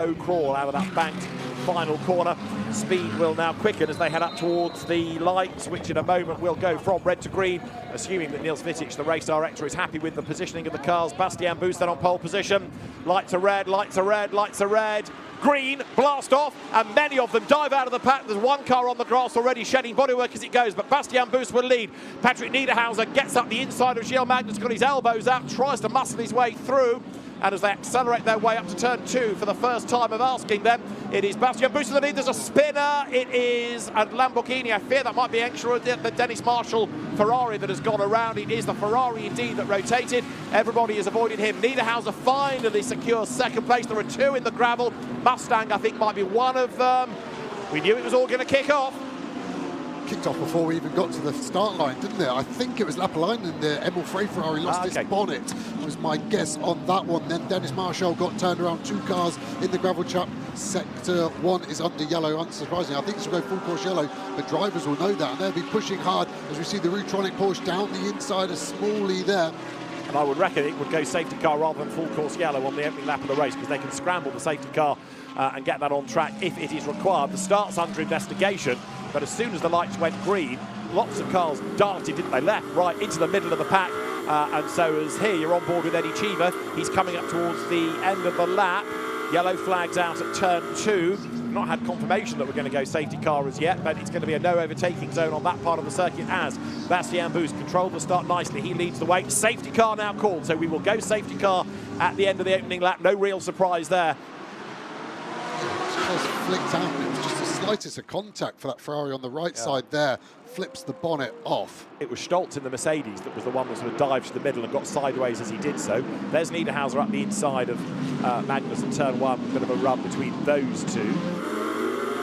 slow crawl out of that banked final corner. Speed will now quicken as they head up towards the lights, which in a moment will go from red to green, assuming that Niels Vitic, the race director, is happy with the positioning of the cars. Bastian Buus then on pole position. Lights are red, lights are red, lights are red. Green, blast off, and many of them dive out of the pack. There's one car on the grass already shedding bodywork as it goes, but Bastian Buus will lead. Patrick Niederhauser gets up the inside of Gilles Magnus, got his elbows out, tries to muscle his way through. And as they accelerate their way up to turn 2 for the first time of asking them, it is Bastian Buus in the lead. There's a spinner. It is a Lamborghini. I fear that might be extra. The Dennis Marshall Ferrari that has gone around. It is the Ferrari indeed that rotated. Everybody has avoided him. Niederhauser finally secures second place. There are 2 in the gravel. Mustang, I think, might be one of them. We knew it was all going to kick off. Kicked off before we even got to the start line, didn't it? I think it was Lapalainen, the Emil Frey Ferrari, lost his bonnet, was my guess on that one. Then Dennis Marshall got turned around, 2 cars in the gravel trap. Sector 1 is under yellow, unsurprisingly. I think this will go full course yellow. The drivers will know that, and they'll be pushing hard as we see the Rutronic Porsche down the inside of Smalley there. And I would reckon it would go safety car rather than full course yellow on the opening lap of the race, because they can scramble the safety car and get that on track if it is required. The start's under investigation, but as soon as the lights went green, lots of cars darted, didn't they? Left, right, into the middle of the pack. And so as here, you're on board with Eddie Cheever. He's coming up towards the end of the lap. Yellow flags out at turn 2. We've not had confirmation that we're going to go safety car as yet, but it's going to be a no overtaking zone on that part of the circuit as Bastian Buus controlled the start nicely. He leads the way. Safety car now called, so we will go safety car at the end of the opening lap. No real surprise there. Just flicked out. It was just the slightest of contact for that Ferrari on the right side there. Flips the bonnet off. It was Stoltz in the Mercedes that was the one that sort of dived to the middle and got sideways as he did so. There's Niederhauser up the inside of Magnus at turn 1. A bit of a rub between those 2.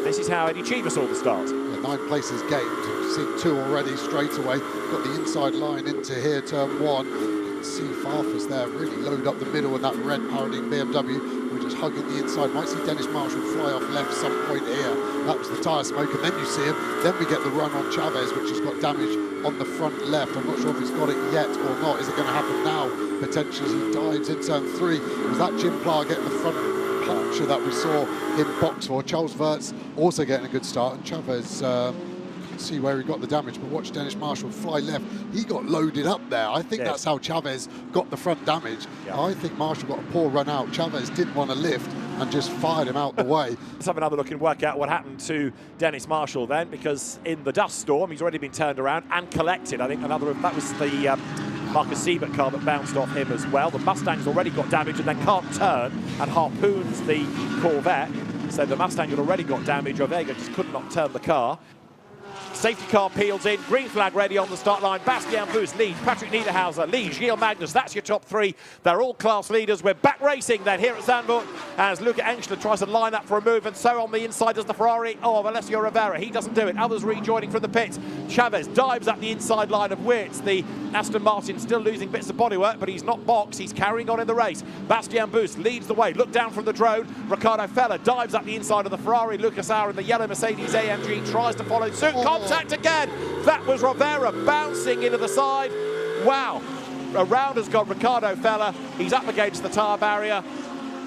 This is how Eddie Cheever saw the start. Yeah, 9 places gained. Seen 2 already straight away. Got the inside line into here, turn 1. You can see Farfus there really load up the middle, and that red parodying BMW. We're just hugging the inside. Might see Dennis Marshall fly off left some point here. That was the tyre smoke, and then you see him. Then we get the run on Chavez, which has got damage on the front left. I'm not sure if he's got it yet or not. Is it going to happen now? Potentially, as he dives in turn 3. Was that Jim Pla getting the front puncture that we saw him box for? Charles Wirtz also getting a good start, and Chavez see where he got the damage, but watch Dennis Marshall fly left. He got loaded up there. I think that's how Chavez got the front damage. I think Marshall got a poor run out. Chavez didn't want to lift and just fired him out the way. Let's have another look and work out what happened to Dennis Marshall then, because in the dust storm he's already been turned around and collected. I think that was the Marcus Siebert car that bounced off him as well. The Mustang's already got damage and then can't turn and harpoons the Corvette. So the Mustang had already got damage. Ovega just could not turn the car. Safety car peels in, green flag ready on the start line. Bastian Buus leads, Patrick Niederhauser leads, Gilles Magnus. That's your top 3. They're all class leaders. We're back racing then here at Zandvoort as Luca Engstler tries to line up for a move, and so on the inside does the Ferrari of Alessio Rivera. He doesn't do it. Others rejoining from the pits. Chavez dives up the inside line of Wirtz. The Aston Martin still losing bits of bodywork, but he's not boxed. He's carrying on in the race. Bastian Buus leads the way. Look down from the drone. Ricardo Feller dives up the inside of the Ferrari. Lucas Auer in the yellow Mercedes AMG tries to follow suit. Contact again. That was Rivera bouncing into the side. Wow. Around has got Ricardo Feller. He's up against the tyre barrier.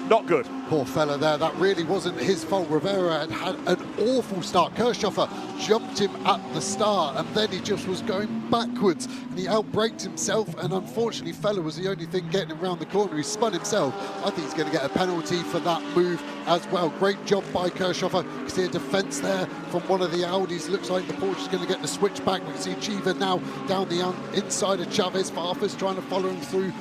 Not good. Poor fella there. That really wasn't his fault. Rivera had an awful start. Kirchhoffer jumped him at the start, and then he just was going backwards, and he outbraked himself, and unfortunately Feller was the only thing getting him around the corner. He spun himself. I think he's going to get a penalty for that move as well. Great job by Kirchhoffer. You can see a defence there from one of the Audis. Looks like the Porsche is going to get the switch back. We can see Cheever now down the inside of Chavez. Farfus trying to follow him through.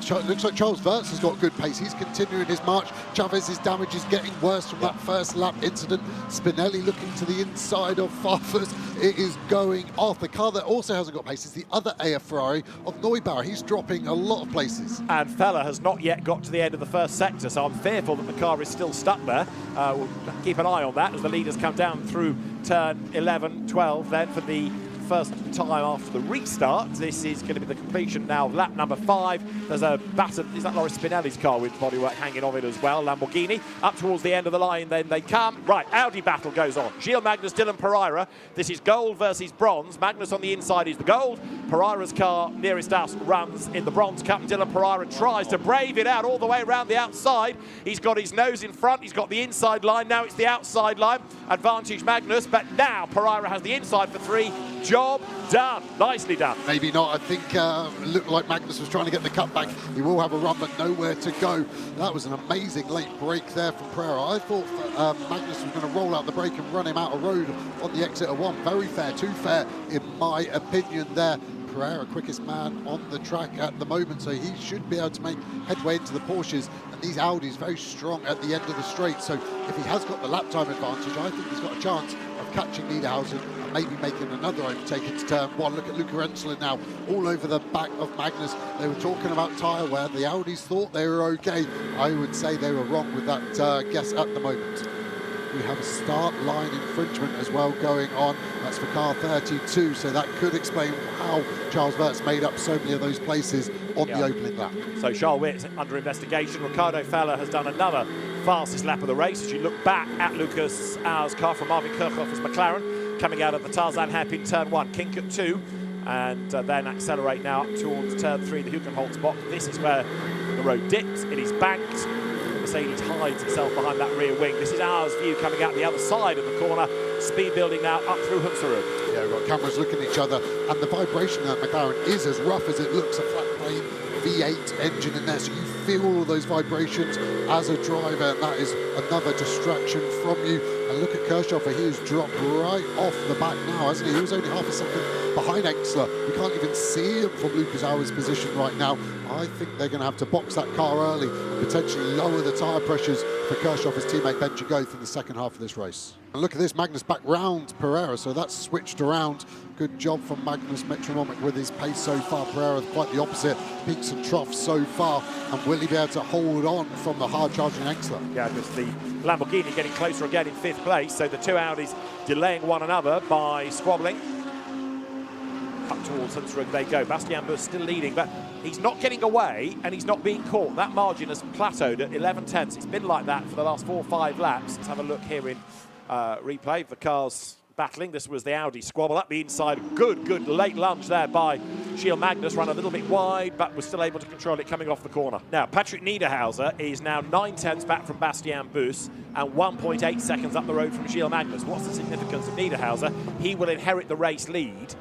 Looks like Charles Wirtz has got good pace. He's continuing his march. Chavez's damage is getting worse from that first lap incident. Spinelli looking to the inside of Farfus. It is going off. The car that also hasn't got pace is the other AF Ferrari of Neubauer. He's dropping a lot of places. And Feller has not yet got to the end of the first sector, so I'm fearful that the car is still stuck there. We'll keep an eye on that as the leaders come down through turn 11, 12 then for the first time after the restart. This is going to be the completion now of lap number 5. There's a batter, is that Loris Spinelli's car with bodywork hanging on it as well? Lamborghini up towards the end of the line, then they come. Right, Audi battle goes on. Gilles Magnus, Dylan Pereira. This is gold versus bronze. Magnus on the inside is the gold. Pereira's car nearest us runs in the bronze cup. And Dylan Pereira tries to brave it out all the way around the outside. He's got his nose in front. He's got the inside line. Now it's the outside line. Advantage Magnus, but now Pereira has the inside for 3. Job done. Nicely done. Maybe not. I think it looked like Magnus was trying to get the cutback. He will have a run, but nowhere to go. That was an amazing late break there from Pereira. I thought Magnus was going to roll out the brake and run him out of road on the exit of 1. Very fair, too fair, in my opinion there. Pereira, quickest man on the track at the moment, so he should be able to make headway into the Porsches. And these Audis very strong at the end of the straight, so if he has got the lap time advantage, I think he's got a chance of catching Niederhausen and maybe making another overtake into turn 1. Look at Luca Ensler now, all over the back of Magnus. They were talking about tyre wear. The Audis thought they were okay. I would say they were wrong with that guess at the moment. We have a start line infringement as well going on. That's for car 32, so that could explain how Charles Wirtz made up so many of those places on the opening lap. So Charles Wirtz under investigation. Ricardo Feller has done another fastest lap of the race. As you look back at Lucas Auer's car from Marvin Kirchhoff's McLaren, coming out of the Tarzan hairpin turn 1, kink at 2, and then accelerate now up towards turn 3, the Hugenholz box. This is where the road dips, it is banked. Mercedes hides itself behind that rear wing. This is Auer's view coming out the other side of the corner. Speed building now up through Hunsrück. Yeah, we've got cameras looking at each other, and the vibration at McLaren is as rough as it looks. A flat plane V8 engine in there, so you feel all of those vibrations as a driver, and that is another distraction from you. And look at Kirchhoffer, he has dropped right off the back now, hasn't he? He was only half a second behind Ensler. We can't even see him from Lucas Auer's position right now. I think they're going to have to box that car early and potentially lower the tyre pressures for Kirchhoffer's teammate Benji Goeth in the second half of this race. And look at this, Magnus back round Pereira, so that's switched around. Good job from Magnus Metronomic with his pace so far. Pereira quite the opposite, peaks and troughs so far, and will he be able to hold on from the hard charging Ensler? Yeah, just the Lamborghini getting closer again in 5th place, so the two Audis delaying one another by squabbling. Up towards Hunsrück they go. Bastian Buss still leading, but he's not getting away and he's not being caught. That margin has plateaued at 11 tenths. It's been like that for the last 4 or 5 laps. Let's have a look here in replay. The cars battling. This was the Audi squabble up the inside. Good late lunge there by Gilles Magnus. Ran a little bit wide, but was still able to control it coming off the corner. Now, Patrick Niederhauser is now 9 tenths back from Bastian Buss and 1.8 seconds up the road from Gilles Magnus. What's the significance of Niederhauser? He will inherit the race lead,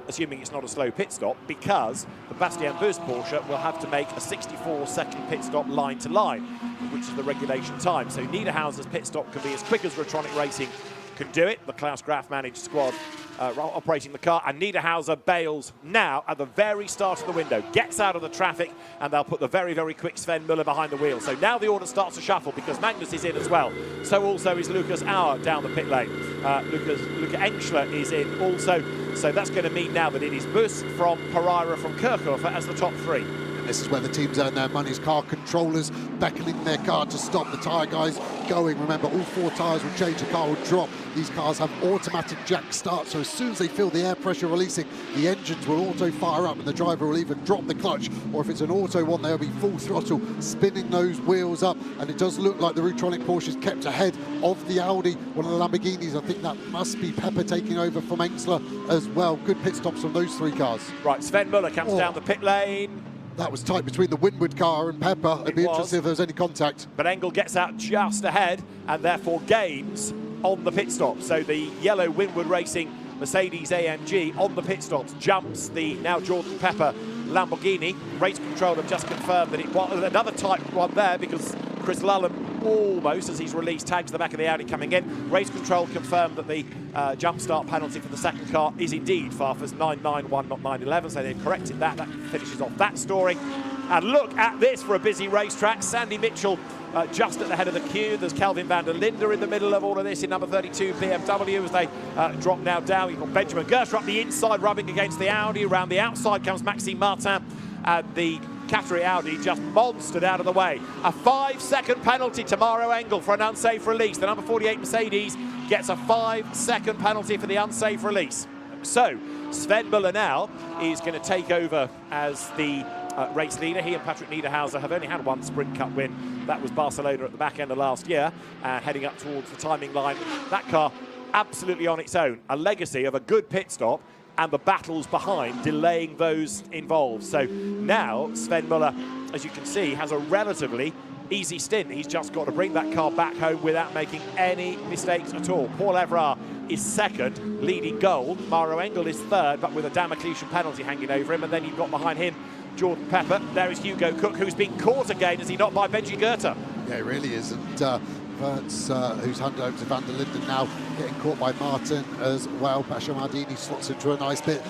assuming it's not a slow pit stop, because the Bastian Buss Porsche will have to make a 64-second pit stop line to line, which is the regulation time. So Niederhauser's pit stop can be as quick as Rotronic Racing can do it. The Klaus Graf managed squad operating the car, and Niederhauser bails now at the very start of the window, gets out of the traffic, and they'll put the very quick Sven Müller behind the wheel. So now the order starts to shuffle because Magnus is in as well. So also is Lucas Auer down the pit lane. Luca Ensler is in also. So that's going to mean now that it is Buss from Pereira from Kirchhoffer as the top 3. This is where the teams earn their money. Car controllers beckoning their car to stop. The tyre guys going. Remember, all 4 tyres will change, the car will drop. These cars have automatic jack start, so as soon as they feel the air pressure releasing, the engines will auto fire up and the driver will either drop the clutch, or if it's an auto one, they'll be full throttle, spinning those wheels up. And it does look like the Rutronic Porsche is kept ahead of the Audi, one of the Lamborghinis. I think that must be Pepper taking over from Ensler as well. Good pit stops from those 3 cars. Right, Sven Müller comes down the pit lane. That was tight between the Winwood car and Pepper. I'd be interested if there was any contact. But Engel gets out just ahead and therefore gains on the pit stop. So the yellow Winwood Racing Mercedes AMG on the pit stops jumps the now Jordan Pepper Lamborghini. Race control have just confirmed that it was another tight one there because Chris Lullen almost, as he's released, tags the back of the Audi coming in. Race control confirmed that the jump start penalty for the second car is indeed Farfus 991, not 911, so they've corrected that. That finishes off that story. And look at this for a busy racetrack. Sandy Mitchell just at the head of the queue. There's Kelvin van der Linde in the middle of all of this in number 32 BMW as they drop now down. You've got Benjamin Gerscher up the inside rubbing against the Audi. Around the outside comes Maxime Martin, and the Qatari Audi just monstered out of the way. A 5-second penalty to Maro Engel for an unsafe release. The number 48 Mercedes gets a 5-second penalty for the unsafe release. So Sven Muller now is going to take over as the race leader. He and Patrick Niederhauser have only had one Sprint Cup win. That was Barcelona at the back end of last year, heading up towards the timing line. That car absolutely on its own, a legacy of a good pit stop and the battles behind delaying those involved. So now Sven Muller, as you can see, has a relatively easy stint. He's just got to bring that car back home without making any mistakes at all. Paul Everard is second, leading gold. Mauro Engel is third, but with a Damocletian penalty hanging over him. And then you've got behind him Jordan Pepper. There is Hugo Cook, who's been caught again, is he not, by Benji Goethe? Yeah, he really is. And Verts, who's handed over to Van der Linden now, getting caught by Martin as well. Basha Mardini slots into a nice bit.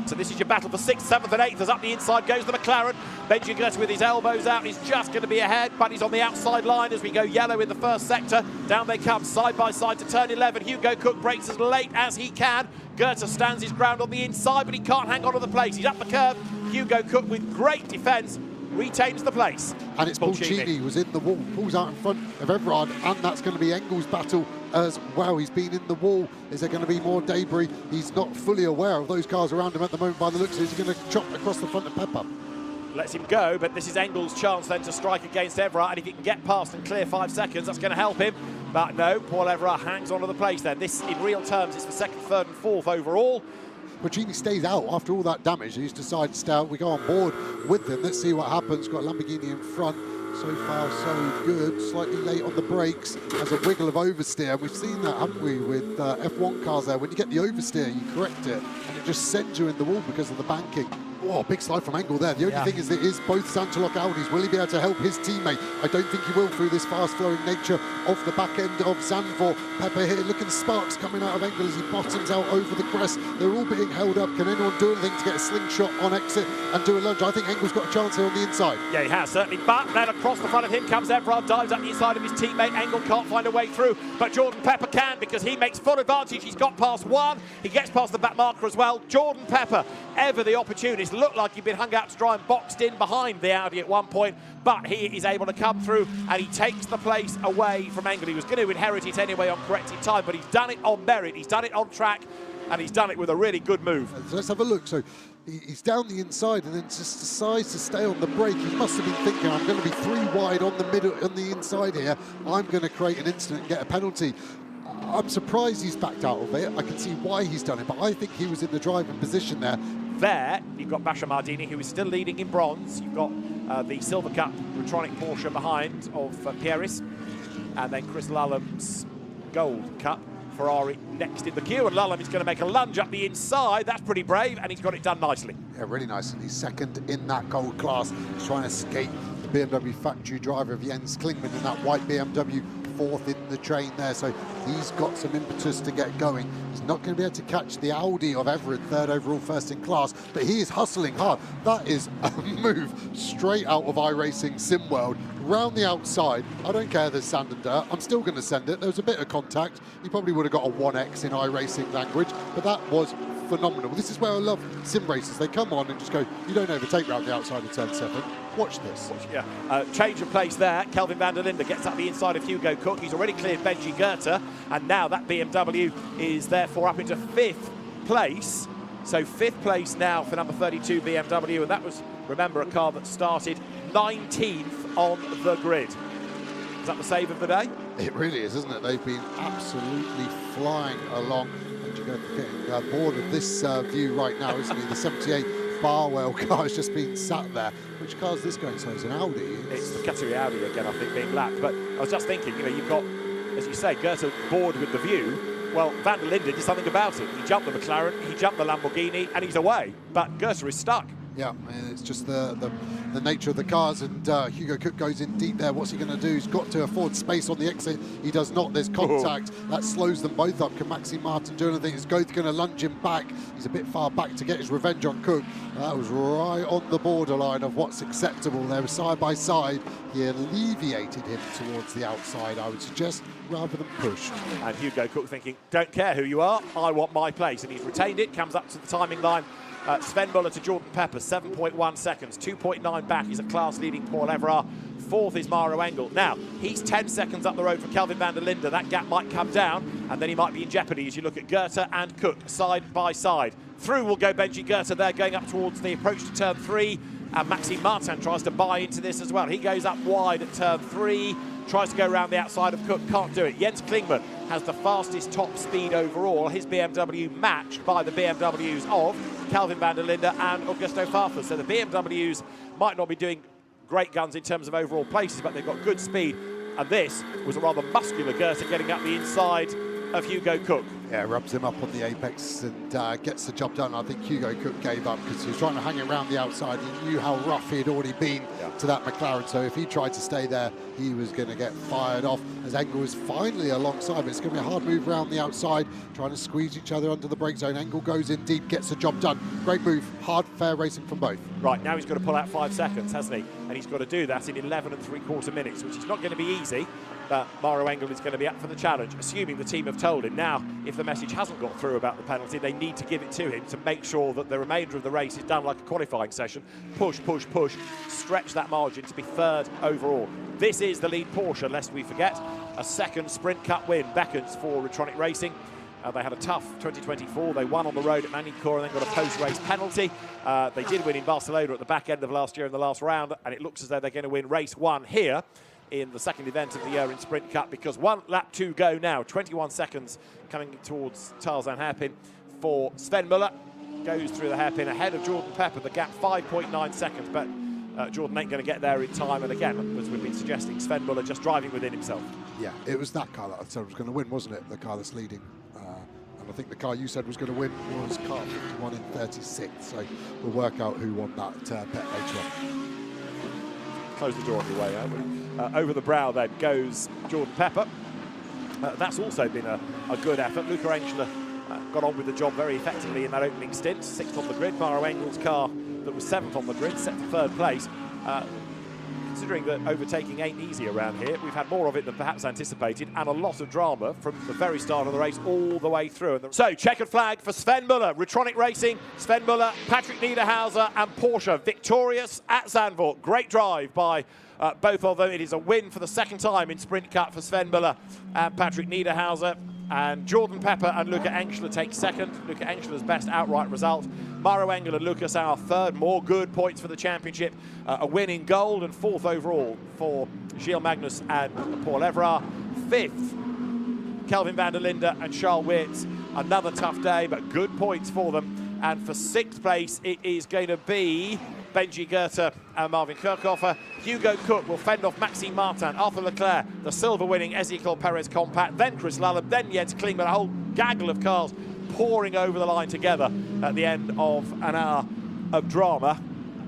So this is your battle for 6th, 7th and 8th. As up the inside goes the McLaren. Benji Goethe with his elbows out. He's just going to be ahead, but he's on the outside line as we go yellow in the first sector. Down they come, side by side to turn 11. Hugo Cook breaks as late as he can. Goethe stands his ground on the inside, but he can't hang on to the place. He's up the curve. Hugo Cook with great defence retains the place. And it's Pulcini was in the wall, pulls out in front of Everard, and that's going to be Engel's battle as well. He's been in the wall. Is there going to be more debris? He's not fully aware of those cars around him at the moment by the looks of it. He's going to chop across the front of Pepper. Lets him go, but this is Engel's chance then to strike against Everard, and if he can get past and clear 5 seconds, that's going to help him. But no, Paul Everard hangs onto the place then. This, in real terms, is for 2nd, 3rd and 4th overall. Puccini stays out after all that damage. He's decided to stay out. We go on board with him. Let's see what happens. Got a Lamborghini in front. So far, so good. Slightly late on the brakes. Has a wiggle of oversteer. We've seen that, haven't we, with F1 cars there. When you get the oversteer, you correct it, and it just sends you in the wall because of the banking. Oh, big slide from Engel there. The only thing is that it is both Santalok Audis. Will he be able to help his teammate? I don't think he will through this fast-flowing nature of the back end of Zandvoort. Pepper here, looking sparks coming out of Engel as he bottoms out over the crest. They're all being held up. Can anyone do anything to get a slingshot on exit and do a lunge? I think Engel's got a chance here on the inside. Yeah, he has, certainly. But then across the front of him comes Everard, dives up the inside of his teammate. Engel can't find a way through, but Jordan Pepper can because he makes full advantage. He's got past one. He gets past the back marker as well. Jordan Pepper, ever the opportunist, looked like he'd been hung out to dry and boxed in behind the Audi at one point, but he is able to come through and he takes the place away from Engel. He was going to inherit it anyway on corrected time, but he's done it on merit, he's done it on track, and he's done it with a really good move. So let's have a look. So he's down the inside and then just decides to stay on the brake. He must have been thinking, I'm going to be 3 wide on the middle, on the inside here. I'm going to create an incident and get a penalty. I'm surprised he's backed out of it. I can see why he's done it, but I think he was in the driving position there. There, you've got Basha Mardini, who is still leading in bronze. You've got the Silver Cup Retronic Porsche behind of Pieris, and then Chris Lulham's Gold Cup Ferrari next in the queue. And Lulham is going to make a lunge up the inside. That's pretty brave, and he's got it done nicely. Yeah, really nice. And he's second in that gold class. He's trying to escape the BMW factory driver of Jens Klingman in that white BMW. 4th in the train there, so he's got some impetus to get going. He's not going to be able to catch the Audi of Everett, 3rd overall, 1st in class, but he is hustling hard. That is a move straight out of iRacing Sim World, round the outside. I don't care there's sand and dirt, I'm still going to send it. There was a bit of contact. He probably would have got a 1x in iRacing language, but that was phenomenal. This is where I love sim races. They come on and just go, you don't overtake round the outside of turn 7. Watch this. Yeah, change of place there. Kelvin van der Linde gets up the inside of Hugo Cook. He's already cleared Benji Goethe, and now that BMW is therefore up into 5th place. So 5th place now for number 32 BMW, and that was, remember, a car that started 19th on the grid. Is that the save of the day? It really is, isn't it? They've been absolutely flying along. Getting bored of this view right now, isn't he? The 78 Barwell car has just been sat there. Which car is this going? So it's an Audi. It's the category Audi again, I think, being lapped. But I was just thinking, you know, you've got, as you say, Goethe bored with the view. Well, Van der Linde did something about it. He jumped the McLaren, he jumped the Lamborghini, and he's away. But Goethe is stuck. Yeah, it's just the nature of the cars, and Hugo Cook goes in deep there. What's he going to do? He's got to afford space on the exit. He does not. There's contact. That slows them both up. Can Maxime Martin do anything? Is Goethe going to lunge him back? He's a bit far back to get his revenge on Cook. That was right on the borderline of what's acceptable. They were side by side. He alleviated him towards the outside, I would suggest, rather than push. And Hugo Cook thinking, don't care who you are, I want my place. And he's retained it, comes up to the timing line. Sven Muller to Jordan Pepper, 7.1 seconds, 2.9 back. He's a class-leading Paul Everard. fourth is Mauro Engel. Now, he's 10 seconds up the road from Kelvin van der Linde. That gap might come down, and then he might be in jeopardy as you look at Goethe and Cook side by side. Through will go Benji Goethe there, going up towards the approach to turn 3. And Maxime Martin tries to buy into this as well. He goes up wide at turn 3, tries to go around the outside of Cook, can't do it. Jens Klingman has the fastest top speed overall. His BMW matched by the BMWs of Kelvin van der Linde and Augusto Farfus. So the BMWs might not be doing great guns in terms of overall places, but they've got good speed. And this was a rather muscular Goethe getting up the inside of Hugo Cook. Yeah, rubs him up on the apex and gets the job done. I think Hugo Cook gave up because he was trying to hang around the outside. He knew how rough he had already been to that McLaren, so if he tried to stay there, he was going to get fired off as Engel is finally alongside. But it's going to be a hard move around the outside, trying to squeeze each other under the brake zone. Engel goes in deep, gets the job done. Great move, hard, fair racing from both. Right, now he's got to pull out 5 seconds, hasn't he? And he's got to do that in 11 3/4 minutes, which is not going to be easy. But Mauro Engel is going to be up for the challenge, assuming the team have told him. Now, if the message hasn't got through about the penalty, they need to give it to him to make sure that the remainder of the race is done like a qualifying session. Push, push, push, stretch that margin to be third overall. This is the lead Porsche, lest we forget. A second Sprint Cup win beckons for Retronic Racing. They had a tough 2024. They won on the road at Magny-Cours and then got a post-race penalty. They did win in Barcelona at the back end of last year in the last round, and it looks as though they're going to win race 1 here in the second event of the year in Sprint Cup, because 1 lap to go now. 21 seconds coming towards Tarzan hairpin for Sven Muller. Goes through the hairpin ahead of Jordan Pepper. The gap 5.9 seconds, but Jordan ain't going to get there in time. And again, as we've been suggesting, Sven Muller just driving within himself. Yeah, it was that car that I said was going to win, wasn't it? The car that's leading. And I think the car you said was going to win was car 51 in 36. So we'll work out who won that bet later on. Close the door on your way, haven't we? Over the brow then goes Jordan Pepper. That's also been a good effort. Luca Engel got on with the job very effectively in that opening stint. 6th on the grid. Mauro Engel's car that was 7th on the grid, set for 3rd place. Considering that overtaking ain't easy around here, we've had more of it than perhaps anticipated, and a lot of drama from the very start of the race all the way through. So, checkered flag for Sven Muller. Retronic Racing, Sven Muller, Patrick Niederhauser and Porsche victorious at Zandvoort. Great drive by both of them. It is a win for the 2nd time in Sprint Cup for Sven Muller and Patrick Niederhauser. And Jordan Pepper and Luca Engel take 2nd. Luca Engel's best outright result. Mauro Engel and Lucas our 3rd. More good points for the championship. A win in gold and 4th overall for Gilles Magnus and Paul Everard. 5th, Kelvin van der Linde and Charles Weerts. Another tough day, but good points for them. And for 6th place, it is going to be Benji Goethe and Marvin Kirchhofer. Hugo Cook will fend off Maxime Martin, Arthur Leclerc, the silver-winning Ezekiel Perez Compact, then Chris Lallam, then Jens Klingman, a whole gaggle of cars pouring over the line together at the end of an hour of drama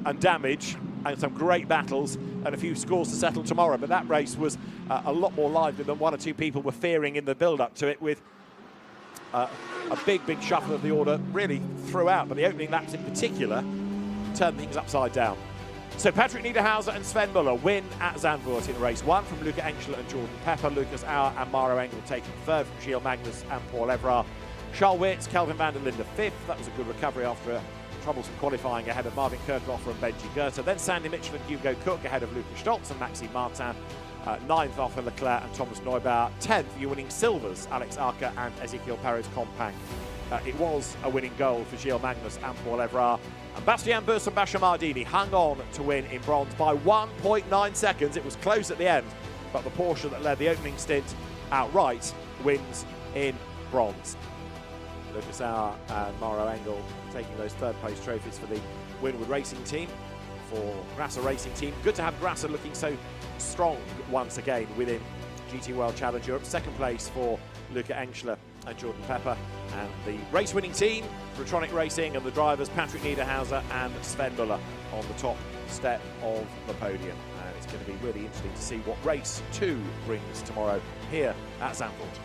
and damage and some great battles and a few scores to settle tomorrow. But that race was a lot more lively than 1 or 2 people were fearing in the build-up to it, with a big shuffle of the order really throughout, but the opening laps in particular turned things upside down. So Patrick Niederhauser and Sven Muller win at Zandvoort in race 1 from Luca Engel and Jordan Pepper. Lucas Auer and Mauro Engel taking 3rd from Gilles Magnus and Paul Everard. Charles Weerts, Kelvin van der Linde 5th. That was a good recovery after a troublesome qualifying ahead of Marvin Kirchhofer and Benji Goethe. Then Sandy Mitchell and Hugo Cook ahead of Luca Stoltz and Maxime Martin. 9th, Arthur Leclerc and Thomas Neubauer. 10th, you winning silvers, Alex Arca and Ezekiel Perez Compact. It was a winning goal for Gilles Magnus and Paul Everard. And Bastien Buss and Basha Mardini hung on to win in bronze by 1.9 seconds. It was close at the end, but the Porsche that led the opening stint outright wins in bronze. Lucas Auer and Mauro Engel taking those 3rd place trophies for the Winwood Racing team. For Grasser Racing team, good to have Grasser looking so strong once again within GT World Challenge Europe. 2nd place for Luca Engel and Jordan Pepper, and the race-winning team, Retronic Racing, and the drivers Patrick Niederhauser and Sven Muller on the top step of the podium. And it's going to be really interesting to see what race 2 brings tomorrow here at Zandvoort.